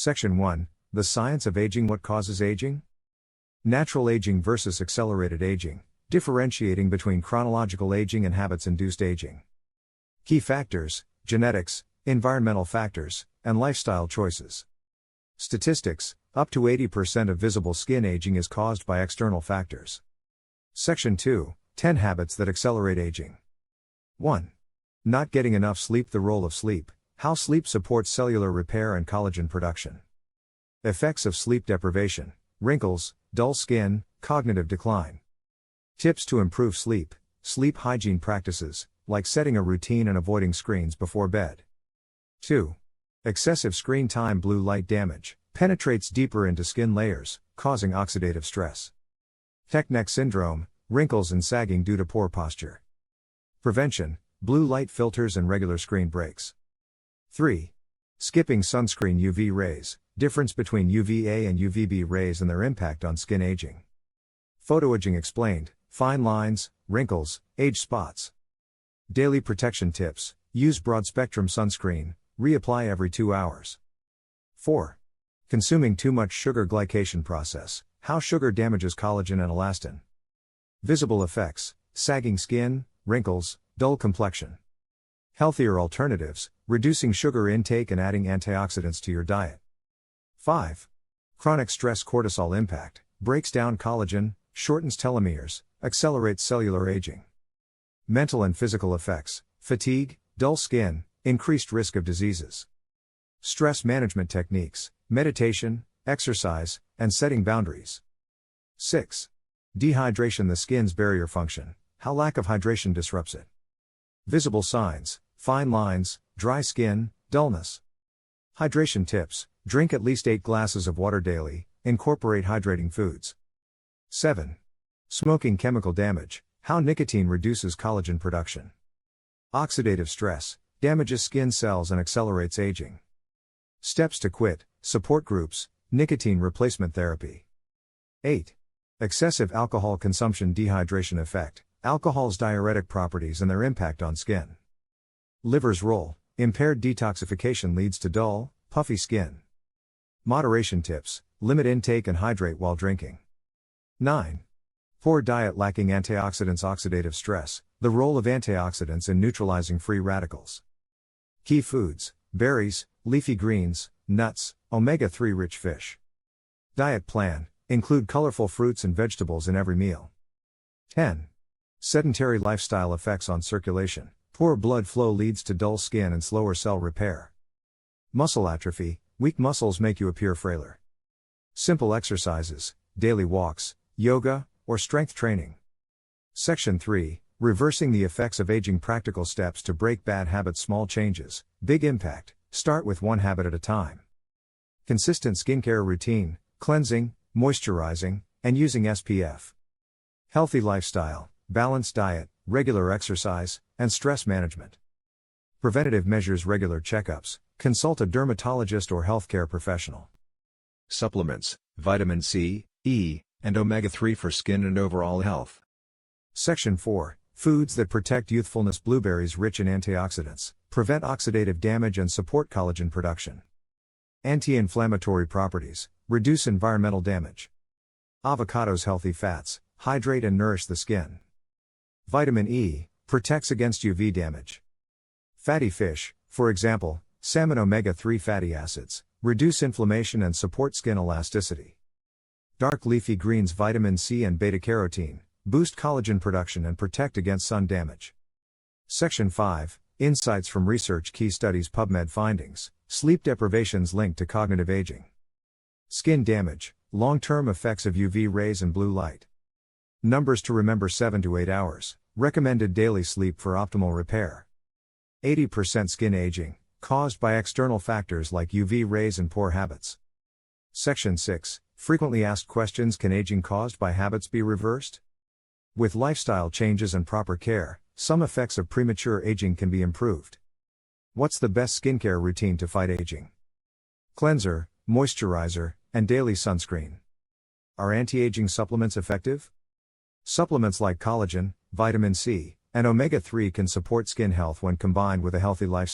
Section 1, The Science of Aging. What causes aging? Natural aging versus accelerated aging, differentiating between chronological aging and habits-induced aging. Key factors: genetics, environmental factors, and lifestyle choices. Statistics: up to 80% of visible skin aging is caused by external factors. Section 2, 10 habits that accelerate aging. 1. Not getting enough sleep. The role of sleep: how sleep supports cellular repair and collagen production. Effects of sleep deprivation: wrinkles, dull skin, cognitive decline. Tips to improve sleep: sleep hygiene practices, like setting a routine and avoiding screens before bed. 2. Excessive screen time. Blue light damage penetrates deeper into skin layers, causing oxidative stress. Neck syndrome, wrinkles and sagging due to poor posture. Prevention: blue light filters and regular screen breaks. 3. Skipping sunscreen. UV rays, difference between UVA and UVB rays and their impact on skin aging. Photoaging explained: fine lines, wrinkles, age spots. Daily protection tips: use broad-spectrum sunscreen, reapply every 2 hours. 4. Consuming too much sugar. Glycation process, how sugar damages collagen and elastin. Visible effects: sagging skin, wrinkles, dull complexion. Healthier alternatives: reducing sugar intake and adding antioxidants to your diet. 5. Chronic stress. Cortisol impact, breaks down collagen, shortens telomeres, accelerates cellular aging. Mental and physical effects: fatigue, dull skin, increased risk of diseases. Stress management techniques: meditation, exercise, and setting boundaries. 6. Dehydration. The skin's barrier function, how lack of hydration disrupts it. Visible signs: fine lines, dry skin, dullness. Hydration tips: drink at least 8 glasses of water daily, incorporate hydrating foods. 7. Smoking. Chemical damage, how nicotine reduces collagen production. Oxidative stress, damages skin cells and accelerates aging. Steps to quit: support groups, nicotine replacement therapy. 8. Excessive alcohol consumption. Dehydration effect, alcohol's diuretic properties and their impact on skin. Liver's role: impaired detoxification leads to dull, puffy skin. Moderation tips: limit intake and hydrate while drinking. 9. Poor diet. Lacking antioxidants. Oxidative stress, the role of antioxidants in neutralizing free radicals. Key foods: berries, leafy greens, nuts, omega-3 rich fish. Diet plan: include colorful fruits and vegetables in every meal. 10. Sedentary lifestyle. Effects on circulation: poor blood flow leads to dull skin and slower cell repair. Muscle atrophy: weak muscles make you appear frailer. Simple exercises: daily walks, yoga, or strength training. Section 3, Reversing the effects of aging. Practical steps to break bad habits. Small changes, big impact. Start with one habit at a time. Consistent skincare routine, cleansing, moisturizing, and using SPF. Healthy lifestyle, balanced diet, regular exercise, and stress management. Preventative measures. Regular checkups, consult a dermatologist or healthcare professional. Supplements: vitamin C, E, and omega-3 for skin and overall health. Section 4, Foods that protect youthfulness. Blueberries, rich in antioxidants, prevent oxidative damage and support collagen production. Anti-inflammatory properties, reduce environmental damage. Avocados, healthy fats, hydrate and nourish the skin. Vitamin E, protects against UV damage. Fatty fish, for example, salmon. Omega-3 fatty acids, reduce inflammation and support skin elasticity. Dark leafy greens, vitamin C and beta-carotene, boost collagen production and protect against sun damage. Section 5, Insights from research. Key studies. PubMed findings: sleep deprivations linked to cognitive aging. Skin damage, long-term effects of UV rays and blue light. Numbers to remember: 7 to 8 hours, recommended daily sleep for optimal repair. 80% skin aging, caused by external factors like UV rays and poor habits. Section 6, Frequently asked questions. Can aging caused by habits be reversed? With lifestyle changes and proper care, some effects of premature aging can be improved. What's the best skincare routine to fight aging? Cleanser, moisturizer, and daily sunscreen. Are anti-aging supplements effective? Supplements like collagen, vitamin C, and omega-3 can support skin health when combined with a healthy lifestyle.